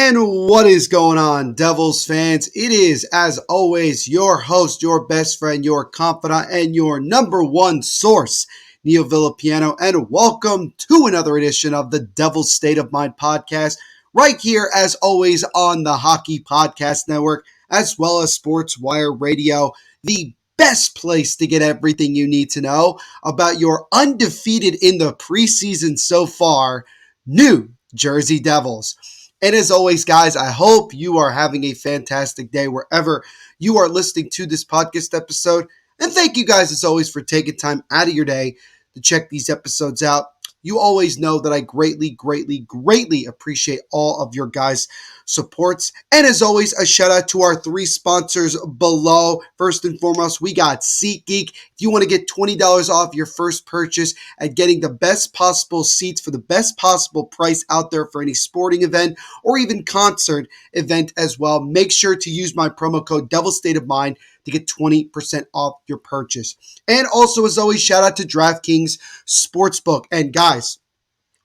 And what is going on, Devils fans? It is, as always, your host, your best friend, your confidant, and your number one source, Neil Villapiano, and welcome to another edition of the Devil's State of Mind podcast, right here, as always, on the Hockey Podcast Network, as well as Sports Wire Radio, the best place to get everything you need to know about your undefeated in the preseason so far, New Jersey Devils. And as always, guys, I hope you are having a fantastic day wherever you are listening to this podcast episode. And thank you guys, as always, for taking time out of your day to check these episodes out. You always know that I greatly appreciate all of your guys' supports. And as always, a shout out to our three sponsors below. First and foremost, we got SeatGeek. If you want to get $20 off your first purchase and getting the best possible seats for the best possible price out there for any sporting event or even concert event as well, make sure to use my promo code Devil's State of Mind to get 20% off your purchase. And also, as always, shout out to DraftKings Sportsbook. And guys,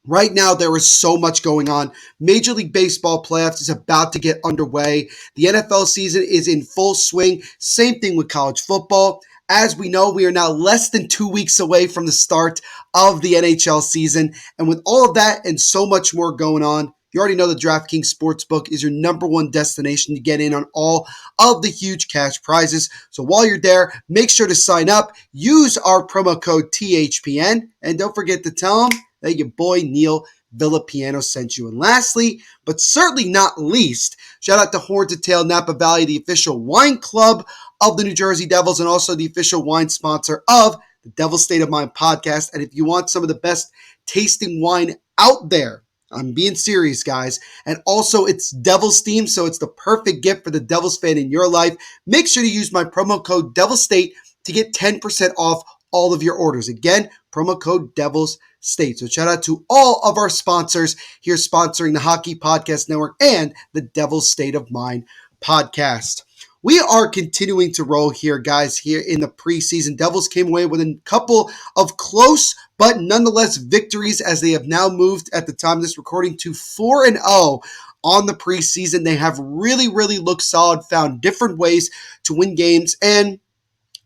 right now, there is so much going on. Major League Baseball playoffs is about to get underway. The NFL season is in full swing. Same thing with college football. As we know, we are now less than 2 weeks away from the start of the NHL season. And with all of that and so much more going on, you already know that DraftKings Sportsbook is your number one destination to get in on all of the huge cash prizes. So while you're there, make sure to sign up. Use our promo code THPN. And don't forget to tell them that your boy Neil Villapiano sent you. And lastly, but certainly not least, shout out to Horns of Tail Napa Valley, the official wine club of the New Jersey Devils and also the official wine sponsor of the Devil's State of Mind podcast. And if you want some of the best tasting wine out there, I'm being serious, guys. And also, it's Devils themed, so it's the perfect gift for the Devils fan in your life. Make sure to use my promo code Devil's State to get 10% off all of your orders. Again, promo code Devil's State. So shout out to all of our sponsors here sponsoring the Hockey Podcast Network and the Devil's State of Mind podcast. We are continuing to roll here, guys, here in the preseason. Devils came away with a couple of close but nonetheless victories as they have now moved at the time of this recording to 4-0 on the preseason. They have really looked solid, found different ways to win games, and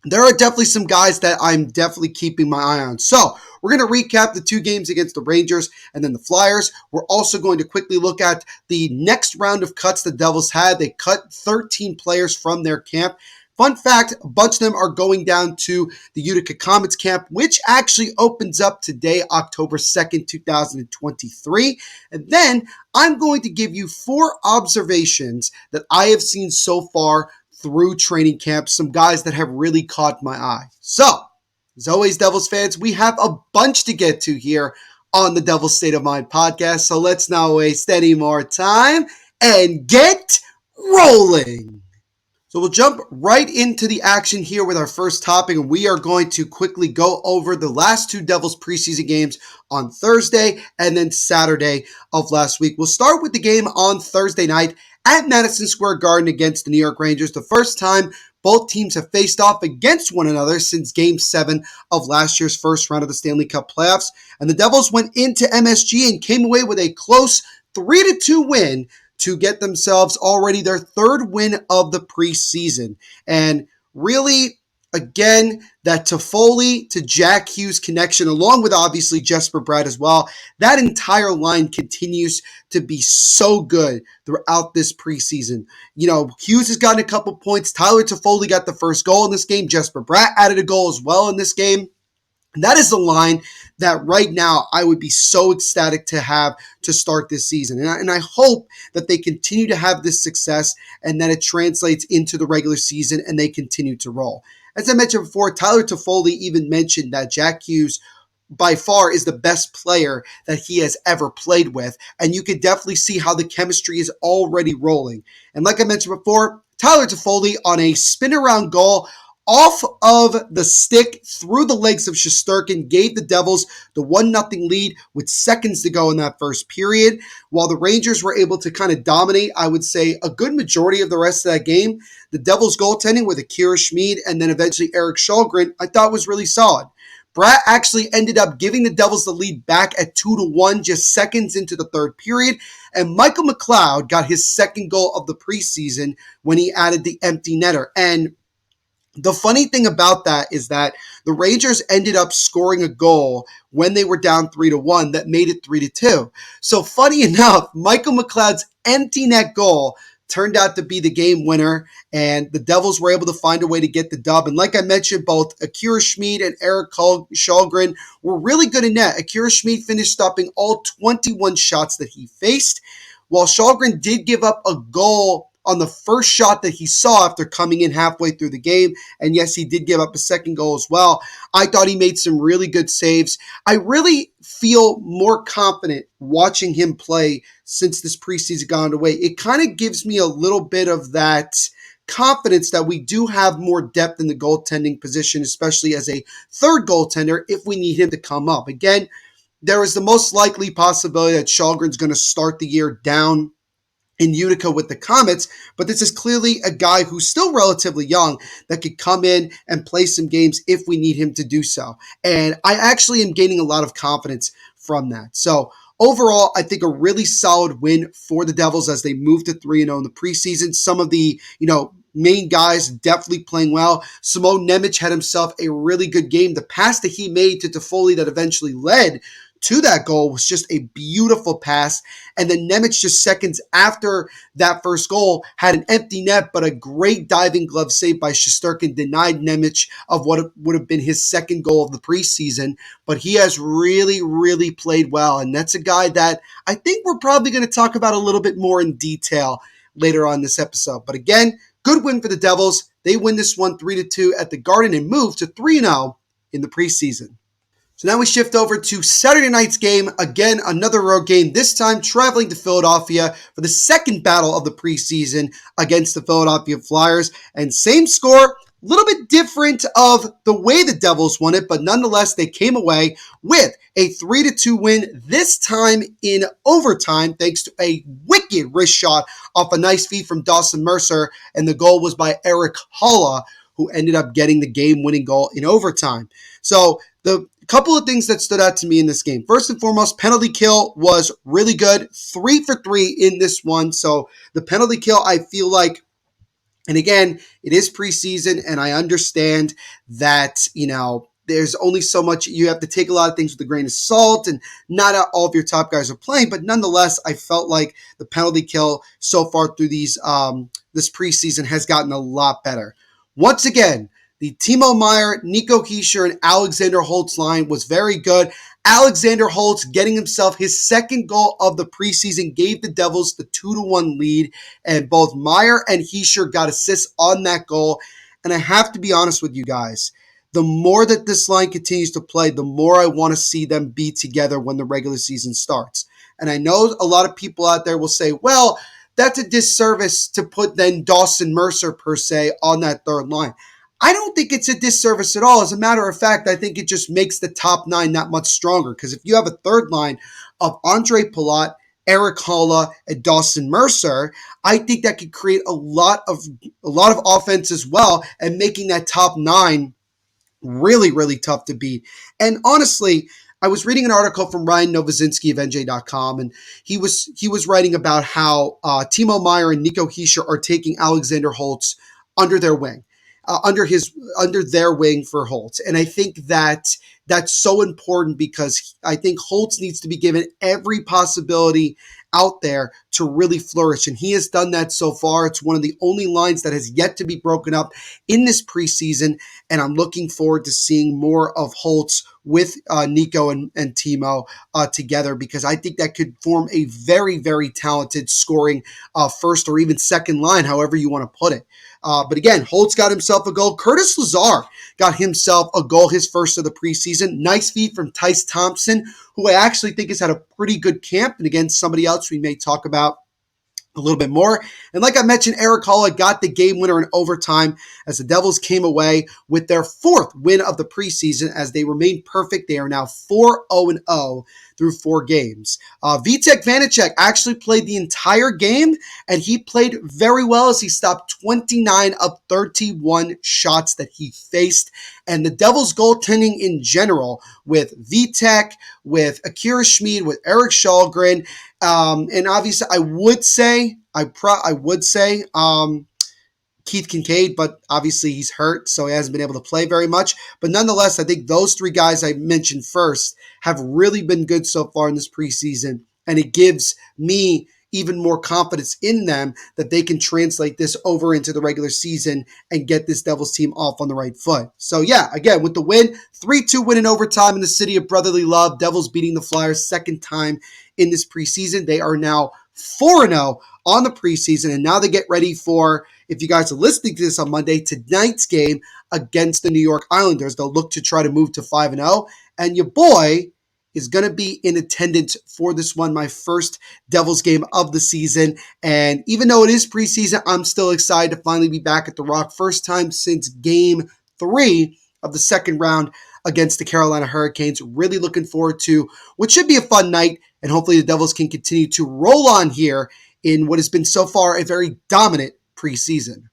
there are definitely some guys that I'm definitely keeping my eye on. So we're going to recap the two games against the Rangers and then the Flyers. We're also going to quickly look at the next round of cuts the Devils had. They cut 13 players from their camp. Fun fact, a bunch of them are going down to the Utica Comets camp, which actually opens up today, October 2nd, 2023. And then I'm going to give you 4 observations that I have seen so far through training camp, some guys that have really caught my eye. So, as always, Devils fans, we have a bunch to get to here on the Devil's State of Mind podcast. So let's not waste any more time and get rolling. So we'll jump right into the action here with our first topic, and we are going to quickly go over the last 2 Devils preseason games on Thursday and then Saturday of last week. We'll start with the game on Thursday night at Madison Square Garden against the New York Rangers. The first time both teams have faced off against one another since Game 7 of last year's first round of the Stanley Cup playoffs. And the Devils went into MSG and came away with a close 3-2 win to get themselves already their 3rd win of the preseason. And really, again, that Toffoli to Jack Hughes connection, along with obviously Jesper Bratt as well, that entire line continues to be so good throughout this preseason. You know, Hughes has gotten a couple points. Tyler Toffoli got the first goal in this game. Jesper Bratt added a goal as well in this game. And that is the line that right now I would be so ecstatic to have to start this season. And I hope that they continue to have this success and that it translates into the regular season and they continue to roll. As I mentioned before, Tyler Toffoli even mentioned that Jack Hughes by far is the best player that he has ever played with. And you could definitely see how the chemistry is already rolling. And like I mentioned before, Tyler Toffoli on a spin around goal off of the stick through the legs of Shesterkin gave the Devils the 1-0 lead with seconds to go in that first period. While the Rangers were able to kind of dominate, I would say, a good majority of the rest of that game, the Devils goaltending with Akira Schmid and then eventually Eric Shalgren, I thought was really solid. Bratt actually ended up giving the Devils the lead back at 2-1 just seconds into the third period, and Michael McLeod got his second goal of the preseason when he added the empty netter. And the funny thing about that is that the Rangers ended up scoring a goal when they were down 3-1 that made it 3-2. So funny enough, Michael McLeod's empty net goal turned out to be the game winner, and the Devils were able to find a way to get the dub. And like I mentioned, both Akira Schmid and Erik Källgren were really good in net. Akira Schmid finished stopping all 21 shots that he faced, while Källgren did give up a goal on the first shot that he saw after coming in halfway through the game. And yes, he did give up a second goal as well. I thought he made some really good saves. I really feel more confident watching him play since this preseason got underway. It kind of gives me a little bit of that confidence that we do have more depth in the goaltending position, especially as a third goaltender if we need him to come up. Again, there is the most likely possibility that Källgren's going to start the year down in Utica with the Comets, but this is clearly a guy who's still relatively young that could come in and play some games if we need him to do so. And I actually am gaining a lot of confidence from that. So overall, I think a really solid win for the Devils as they move to 3-0 in the preseason. Some of the, main guys definitely playing well. Simon Nemec had himself a really good game. The pass that he made to Toffoli that eventually led to that goal was just a beautiful pass. And then Nemec just seconds after that first goal had an empty net, but a great diving glove save by Shesterkin denied Nemec of what would have been his second goal of the preseason. But he has really, really played well. And that's a guy that I think we're probably going to talk about a little bit more in detail later on this episode. But again, good win for the Devils. They win this one 3-2 at the Garden and move to 3-0 in the preseason. So now we shift over to Saturday night's game. Again, another road game, this time traveling to Philadelphia for the second battle of the preseason against the Philadelphia Flyers. And same score, a little bit different of the way the Devils won it, but nonetheless, they came away with a 3-2 win, this time in overtime, thanks to a wicked wrist shot off a nice feed from Dawson Mercer, and the goal was by Erik Haula, who ended up getting the game-winning goal in overtime. So the couple of things that stood out to me in this game. First and foremost, penalty kill was really good. 3 for 3 in this one. So the penalty kill, I feel like, and again, it is preseason, and I understand that, there's only so much. You have to take a lot of things with a grain of salt, and not all of your top guys are playing. But nonetheless, I felt like the penalty kill so far through this preseason has gotten a lot better. Once again, the Timo Meier, Nico Hischier, and Alexander Holtz line was very good. Alexander Holtz getting himself his second goal of the preseason gave the Devils the 2-1 lead, and both Meier and Hischier got assists on that goal. And I have to be honest with you guys, the more that this line continues to play, the more I want to see them be together when the regular season starts. And I know a lot of people out there will say, well, that's a disservice to put then Dawson Mercer per se on that third line. I don't think it's a disservice at all. As a matter of fact, I think it just makes the top 9 that much stronger. Because if you have a third line of Andre Palat, Erik Haula, and Dawson Mercer, I think that could create a lot of offense as well, and making that top 9 really, really tough to beat. And honestly, I was reading an article from Ryan Novozinski of NJ.com, and he was writing about how Timo Meier and Nico Hischier are taking Alexander Holtz under their wing. Under their wing for Holtz. And I think that that's so important, because I think Holtz needs to be given every possibility out there to really flourish. And he has done that so far. It's one of the only lines that has yet to be broken up in this preseason. And I'm looking forward to seeing more of Holtz with Nico and Timo together, because I think that could form a very, very talented scoring first or even second line, however you want to put it. But again, Holtz got himself a goal. Curtis Lazar got himself a goal, his first of the preseason. Nice feed from Tyce Thompson, who I actually think has had a pretty good camp. And again, somebody else we may talk about a little bit more. And like I mentioned, Eric Holla got the game winner in overtime as the Devils came away with their fourth win of the preseason as they remained perfect. They are now 4-0-0 through 4 games. Vitek Vanacek actually played the entire game, and he played very well as he stopped 29 of 31 shots that he faced. And the Devils' goaltending in general, with Vitek, with Akira Schmid, with Eric Shalgren, and obviously, I would say Keith Kincaid, but obviously he's hurt, so he hasn't been able to play very much. But nonetheless, I think those 3 guys I mentioned first have really been good so far in this preseason, and it gives me even more confidence in them that they can translate this over into the regular season and get this Devils team off on the right foot. So yeah, again, with the win, 3-2 win in overtime in the city of brotherly love, Devils beating the Flyers second time in this preseason. They are now 4-0 on the preseason, and now they get ready for, if you guys are listening to this on Monday, tonight's game against the New York Islanders. They'll look to try to move to 5-0, and your boy is going to be in attendance for this one, my first Devils game of the season. And even though it is preseason, I'm still excited to finally be back at the Rock. First time since game 3 of the second round against the Carolina Hurricanes. Really looking forward to what should be a fun night, and hopefully the Devils can continue to roll on here in what has been so far a very dominant preseason.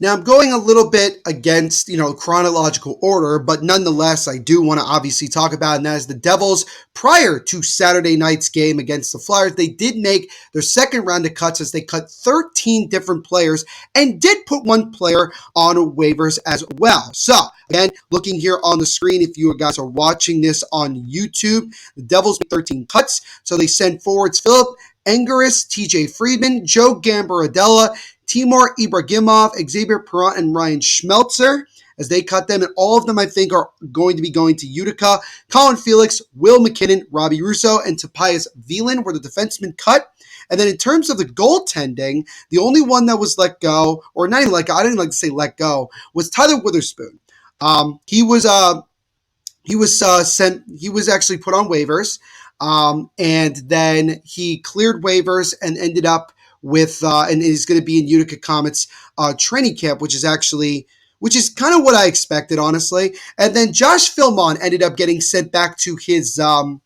Now, I'm going a little bit against, chronological order, but nonetheless, I do want to obviously talk about it, and that is the Devils, prior to Saturday night's game against the Flyers, they did make their second round of cuts as they cut 13 different players and did put one player on waivers as well. So, again, looking here on the screen, if you guys are watching this on YouTube, the Devils made 13 cuts. So they sent forwards Philip Angeris, TJ Friedman, Joe Gambaradella, Timur Ibrahimov, Xavier Perrant, and Ryan Schmeltzer as they cut them. And all of them, I think, are going to be going to Utica. Colin Felix, Will McKinnon, Robbie Russo, and Tobias Veland were the defensemen cut. And then in terms of the goaltending, the only one that was let go, or not even let go, I didn't like to say let go, was Tyler Witherspoon. He was actually put on waivers, and then he cleared waivers and ended up with and is going to be in Utica Comets training camp, which is kind of what I expected, honestly. And then Josh Filmon ended up getting sent back to his WHL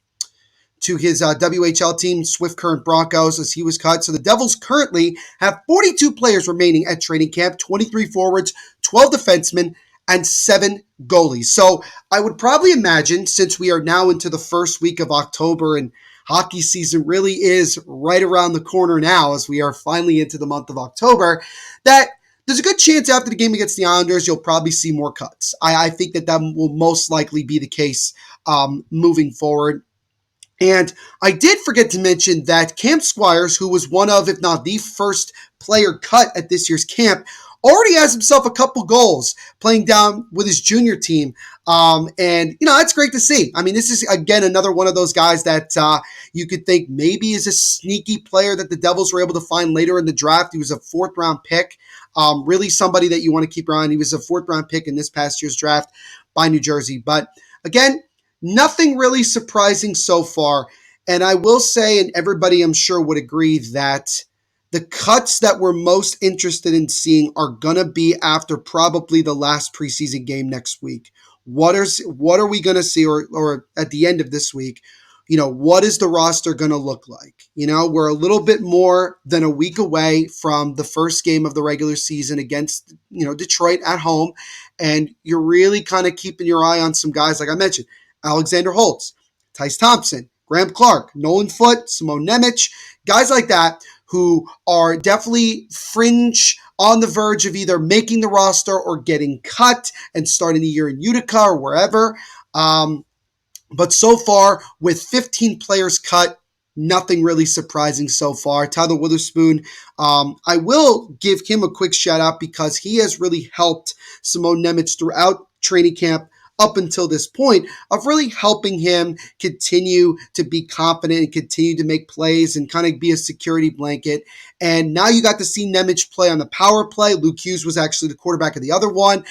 team, Swift Current Broncos, as he was cut. So the Devils currently have 42 players remaining at training camp, 23 forwards, 12 defensemen, and 7 goalies. So I would probably imagine, since we are now into the first week of October and hockey season really is right around the corner now as we are finally into the month of October, that there's a good chance after the game against the Islanders, you'll probably see more cuts. I think that will most likely be the case moving forward. And I did forget to mention that Cam Squires, who was one of, if not the first player cut at this year's camp, already has himself a couple goals playing down with his junior team. And that's great to see. I mean, this is, again, another one of those guys that you could think maybe is a sneaky player that the Devils were able to find later in the draft. He was a 4th-round pick. Really somebody that you want to keep your eye on. He was a 4th-round pick in this past year's draft by New Jersey. But again, nothing really surprising so far. And I will say, and everybody I'm sure would agree, that the cuts that we're most interested in seeing are going to be after probably the last preseason game next week. What are we going to see, or at the end of this week, what is the roster going to look like? We're a little bit more than a week away from the first game of the regular season against, Detroit at home. And you're really kind of keeping your eye on some guys, like I mentioned, Alexander Holtz, Tyce Thompson, Graham Clark, Nolan Foote, Simone Nemec, guys like that who are definitely fringe on the verge of either making the roster or getting cut and starting the year in Utica or wherever. But so far, with 15 players cut, nothing really surprising so far. Tyler Witherspoon, I will give him a quick shout out because he has really helped Simone Nemec throughout training camp up until this point, of really helping him continue to be confident and continue to make plays and kind of be a security blanket. And now you got to see Nemec play on the power play. Luke Hughes was actually the quarterback of the other one.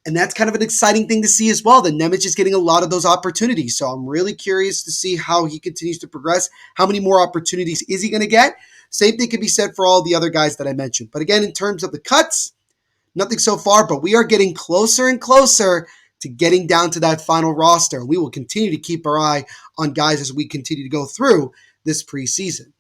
And that's kind of an exciting thing to see as well, that Nemec is getting a lot of those opportunities. So I'm really curious to see how he continues to progress. How many more opportunities is he going to get? Same thing can be said for all the other guys that I mentioned. But again, in terms of the cuts, nothing so far, but we are getting closer and closer to getting down to that final roster. We will continue to keep our eye on guys as we continue to go through this preseason.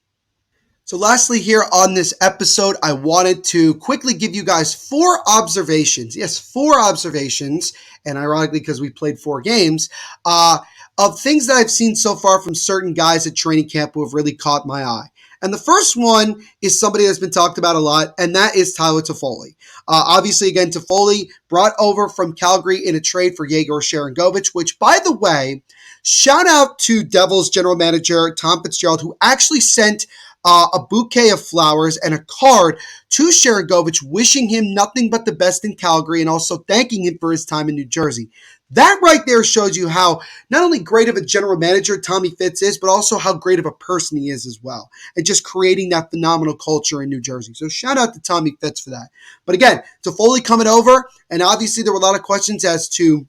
So lastly here on this episode, I wanted to quickly give you guys 4 observations. Yes, 4 observations, and ironically because we played 4 games, of things that I've seen so far from certain guys at training camp who have really caught my eye. And the first one is somebody that's been talked about a lot, and that is Tyler Toffoli. Obviously, again, Toffoli brought over from Calgary in a trade for Yegor Sharangovich, which, by the way, shout out to Devils general manager Tom Fitzgerald, who actually sent a bouquet of flowers and a card to Sharangovich, wishing him nothing but the best in Calgary and also thanking him for his time in New Jersey. That right there shows you how not only great of a general manager Tommy Fitz is, but also how great of a person he is as well, and just creating that phenomenal culture in New Jersey. So shout out to Tommy Fitz for that. But again, Toffoli coming over, and obviously there were a lot of questions as to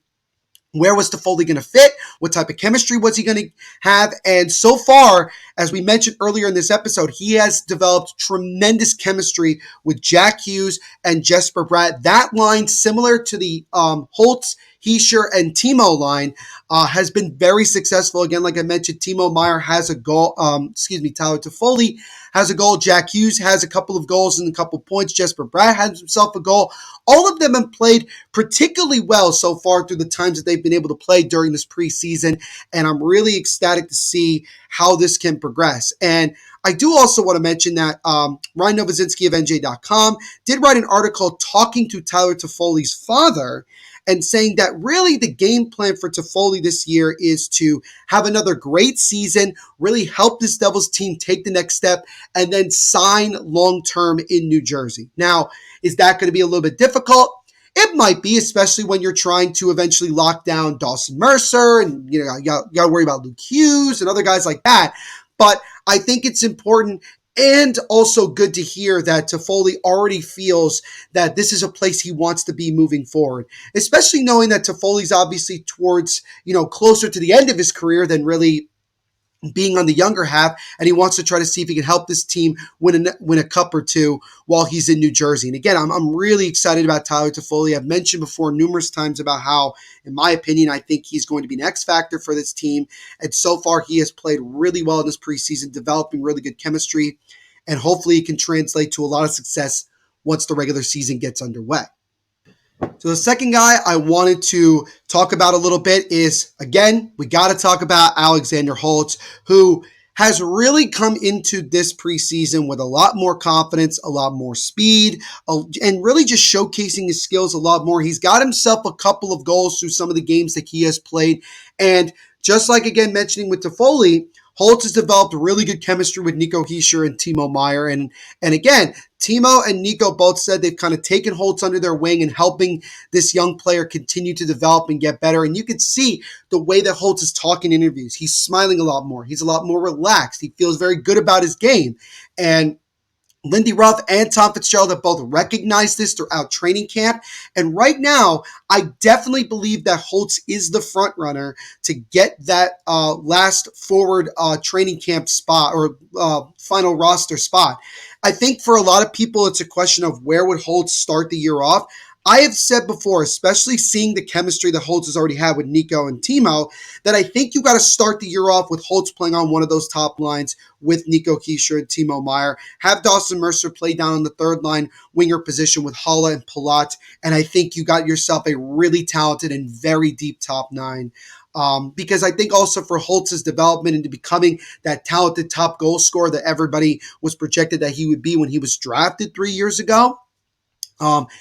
where was Toffoli going to fit? What type of chemistry was he going to have? And so far, as we mentioned earlier in this episode, he has developed tremendous chemistry with Jack Hughes and Jesper Bratt. That line, similar to the Holtz, Hischier, and Timo line, has been very successful. Again, like I mentioned, Timo Meier has a goal. Tyler Toffoli has a goal. Jack Hughes has a couple of goals and a couple of points. Jesper Bratt has himself a goal. All of them have played particularly well so far through the times that they've been able to play during this preseason, and I'm really ecstatic to see how this can progress. And I do also want to mention that Ryan Novozinski of NJ.com did write an article talking to Tyler Toffoli's father and saying that really the game plan for Toffoli this year is to have another great season, really help this Devils team take the next step, and then sign long-term in New Jersey. Now, is that going to be a little bit difficult? It might be, especially when you're trying to eventually lock down Dawson Mercer, and you got to worry about Luke Hughes and other guys like that. But I think it's important and also good to hear that Toffoli already feels that this is a place he wants to be moving forward, especially knowing that Toffoli's obviously towards, closer to the end of his career than really being on the younger half, and he wants to try to see if he can help this team win a cup or two while he's in New Jersey. And again, I'm really excited about Tyler Toffoli. I've mentioned before numerous times about how, in my opinion, I think he's going to be an X factor for this team. And so far, he has played really well in this preseason, developing really good chemistry, and hopefully it can translate to a lot of success once the regular season gets underway. So the second guy I wanted to talk about a little bit is, again, we got to talk about Alexander Holtz, who has really come into this preseason with a lot more confidence, a lot more speed, and really just showcasing his skills a lot more. He's got himself a couple of goals through some of the games that he has played. And just like, again, mentioning with Toffoli, Holtz has developed really good chemistry with Nico Hischier and Timo Meier. And again, Timo and Nico both said they've kind of taken Holtz under their wing and helping this young player continue to develop and get better. And you can see the way that Holtz is talking in interviews. He's smiling a lot more. He's a lot more relaxed. He feels very good about his game. And Lindy Ruff and Tom Fitzgerald have both recognized this throughout training camp. And right now, I definitely believe that Holtz is the front runner to get that last forward training camp spot or final roster spot. I think for a lot of people, it's a question of where would Holtz start the year off. I have said before, especially seeing the chemistry that Holtz has already had with Nico and Timo, that I think you got to start the year off with Holtz playing on one of those top lines with Nico Hischier and Timo Meier. Have Dawson Mercer play down on the third line winger position with Haula and Palat, and I think you got yourself a really talented and very deep top nine. Because I think also for Holtz's development into becoming that talented top goal scorer that everybody was projected that he would be when he was drafted 3 years ago,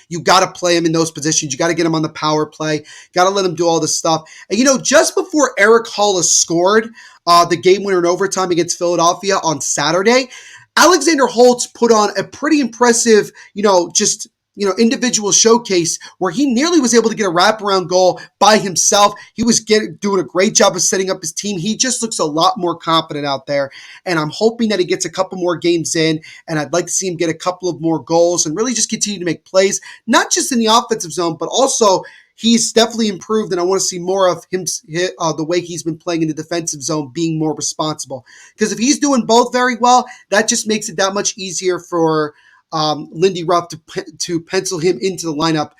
you got to play him in those positions. You got to get him on the power play. Got to let him do all this stuff. And, just before Eric Haula scored the game winner in overtime against Philadelphia on Saturday, Alexander Holtz put on a pretty impressive, individual showcase where he nearly was able to get a wraparound goal by himself. He was doing a great job of setting up his team. He just looks a lot more confident out there, and I'm hoping that he gets a couple more games in, and I'd like to see him get a couple of more goals and really just continue to make plays, not just in the offensive zone, but also he's definitely improved, and I want to see more of him, the way he's been playing in the defensive zone, being more responsible. Because if he's doing both very well, that just makes it that much easier for Lindy Ruff to pencil him into the lineup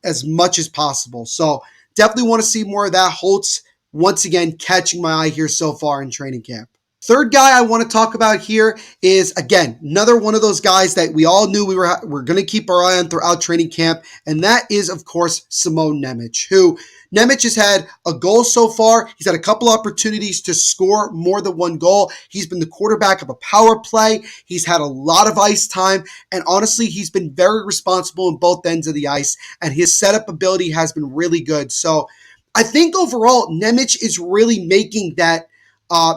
as much as possible. So definitely want to see more of that. Holtz, once again, catching my eye here so far in training camp. Third guy I want to talk about here is, again, another one of those guys that we all knew we're going to keep our eye on throughout training camp, and that is, of course, Simon Nemec, who Nemec has had a goal so far. He's had a couple opportunities to score more than one goal. He's been the quarterback of a power play. He's had a lot of ice time, and honestly, he's been very responsible in both ends of the ice, and his setup ability has been really good. So I think overall, Nemec is really making that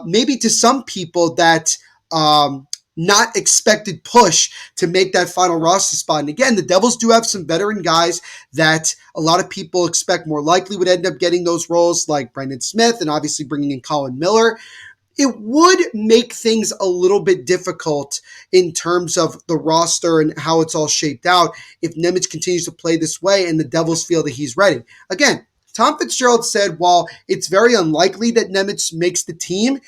maybe to some people that not expected push to make that final roster spot. And again, the Devils do have some veteran guys that a lot of people expect more likely would end up getting those roles, like Brendan Smith and obviously bringing in Colin Miller. It would make things a little bit difficult in terms of the roster and how it's all shaped out if Nemec continues to play this way and the Devils feel that he's ready. Again, Tom Fitzgerald said, while it's very unlikely that Nemec makes the team,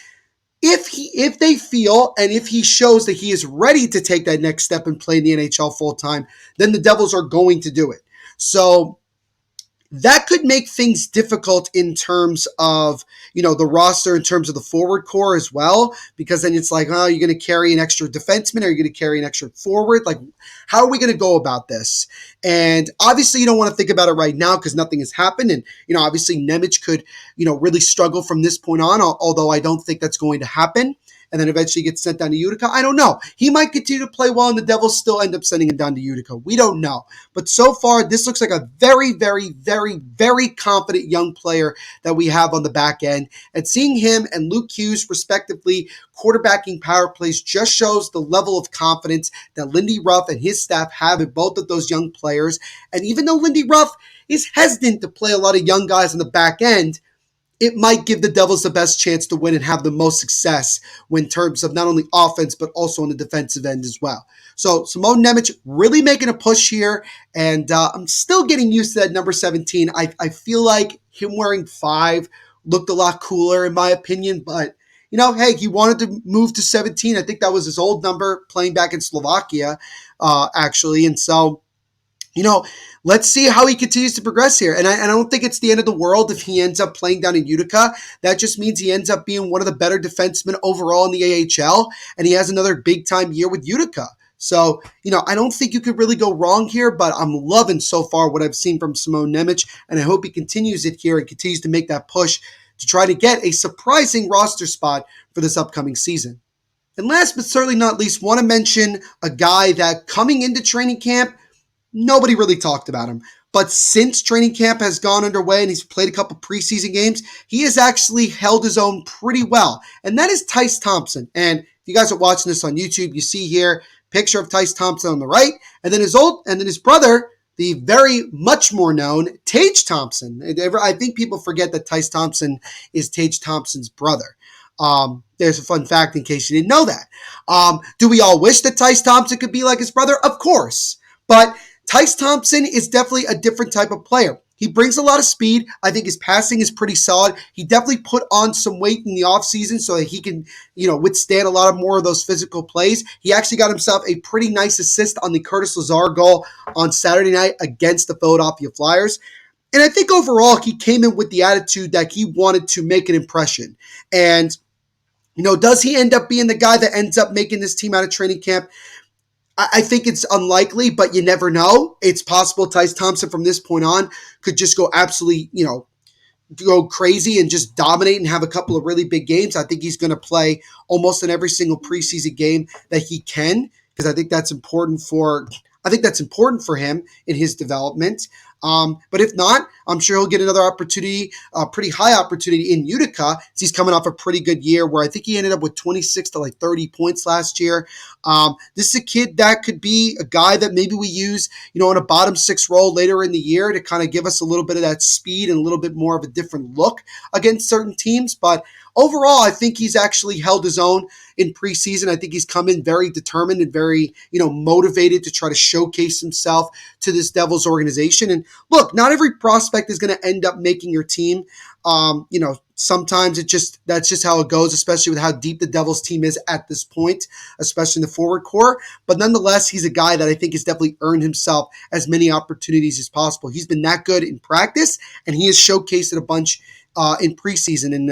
if they feel and if he shows that he is ready to take that next step and play in the NHL full time, then the Devils are going to do it. So that could make things difficult in terms of, the roster, in terms of the forward core as well, because then it's like, oh, you're going to carry an extra defenseman, or you're going to carry an extra forward? Like, how are we going to go about this? And obviously you don't want to think about it right now because nothing has happened. And, obviously Nemec could, really struggle from this point on, although I don't think that's going to happen. And then eventually gets sent down to Utica. I don't know. He might continue to play well, and the Devils still end up sending him down to Utica. We don't know. But so far, this looks like a very, very, very, very confident young player that we have on the back end. And seeing him and Luke Hughes, respectively, quarterbacking power plays just shows the level of confidence that Lindy Ruff and his staff have in both of those young players. And even though Lindy Ruff is hesitant to play a lot of young guys on the back end, it might give the Devils the best chance to win and have the most success in terms of not only offense, but also on the defensive end as well. So Simon Nemec really making a push here, and I'm still getting used to that number 17. I feel like him wearing 5 looked a lot cooler in my opinion, but hey, he wanted to move to 17. I think that was his old number playing back in Slovakia, actually, and so let's see how he continues to progress here. And I don't think it's the end of the world if he ends up playing down in Utica. That just means he ends up being one of the better defensemen overall in the AHL, and he has another big-time year with Utica. So, I don't think you could really go wrong here, but I'm loving so far what I've seen from Simon Nemec, and I hope he continues it here and continues to make that push to try to get a surprising roster spot for this upcoming season. And last but certainly not least, want to mention a guy that coming into training camp, nobody really talked about him. But since training camp has gone underway and he's played a couple preseason games, he has actually held his own pretty well. And that is Tyce Thompson. And if you guys are watching this on YouTube, you see here picture of Tyce Thompson on the right, and then his brother, the very much more known Tage Thompson. I think people forget that Tyce Thompson is Tage Thompson's brother. There's a fun fact in case you didn't know that. Do we all wish that Tyce Thompson could be like his brother? Of course. But Tyce Thompson is definitely a different type of player. He brings a lot of speed. I think his passing is pretty solid. He definitely put on some weight in the offseason so that he can, withstand a lot of more of those physical plays. He actually got himself a pretty nice assist on the Curtis Lazar goal on Saturday night against the Philadelphia Flyers. And I think overall he came in with the attitude that he wanted to make an impression. And, does he end up being the guy that ends up making this team out of training camp? I think it's unlikely, but you never know. It's possible Tyce Thompson from this point on could just go absolutely, go crazy and just dominate and have a couple of really big games. I think he's going to play almost in every single preseason game that he can, because I think that's important for him in his development. But if not, I'm sure he'll get another opportunity, a pretty high opportunity in Utica. He's coming off a pretty good year where I think he ended up with 26 to 30 points last year. This is a kid that could be a guy that maybe we use, in a bottom 6 role later in the year to kind of give us a little bit of that speed and a little bit more of a different look against certain teams. But overall, I think he's actually held his own in preseason. I think he's come in very determined and very, motivated to try to showcase himself to this Devils organization. And look, not every prospect is going to end up making your team. Sometimes that's just how it goes, especially with how deep the Devils team is at this point, especially in the forward core. But nonetheless, he's a guy that I think has definitely earned himself as many opportunities as possible. He's been that good in practice, and he has showcased it a bunch in preseason. And,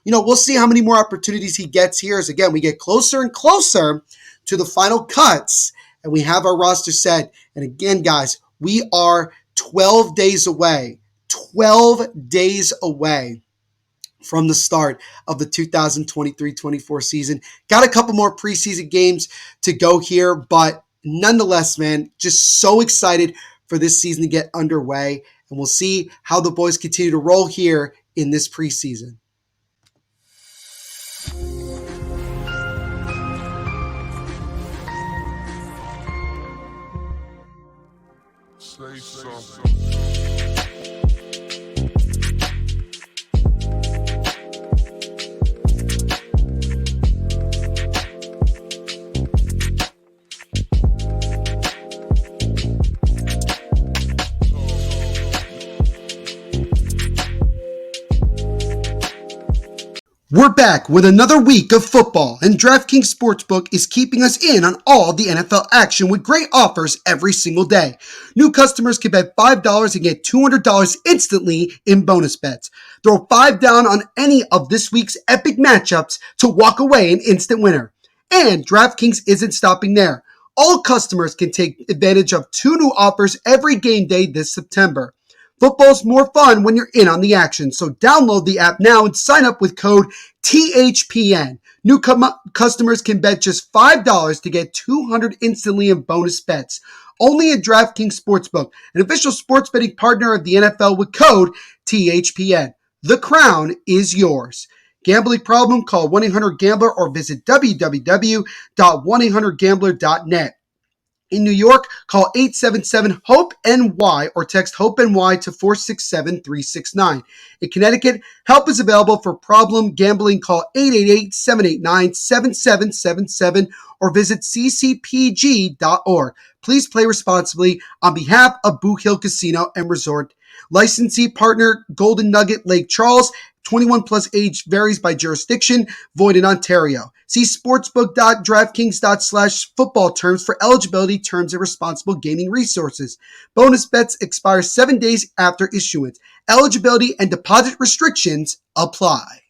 we'll see how many more opportunities he gets here as, again, we get closer and closer to the final cuts, and we have our roster set. And again, guys, we are 12 days away from the start of the 2023-24 season. Got a couple more preseason games to go here, but nonetheless, man, just so excited for this season to get underway, and we'll see how the boys continue to roll here in this preseason. Say something. We're back with another week of football, and DraftKings Sportsbook is keeping us in on all the NFL action with great offers every single day. New customers can bet $5 and get $200 instantly in bonus bets. Throw $5 down on any of this week's epic matchups to walk away an instant winner. And DraftKings isn't stopping there. All customers can take advantage of 2 new offers every game day this September. Football's more fun when you're in on the action, so download the app now and sign up with code THPN. New customers can bet just $5 to get $200 instantly in bonus bets. Only at DraftKings Sportsbook, an official sports betting partner of the NFL with code THPN. The crown is yours. Gambling problem? Call 1-800-GAMBLER or visit www.1800gambler.net. In New York, call 877-HOPE-NY or text HOPE-NY to 467-369. In Connecticut, help is available for problem gambling. Call 888-789-7777 or visit ccpg.org. Please play responsibly on behalf of Boot Hill Casino and Resort. Licensee partner Golden Nugget Lake Charles. 21 plus age varies by jurisdiction. Void in Ontario. See sportsbook.draftkings.com/football terms for eligibility, terms, and responsible gaming resources. Bonus bets expire 7 days after issuance. Eligibility and deposit restrictions apply.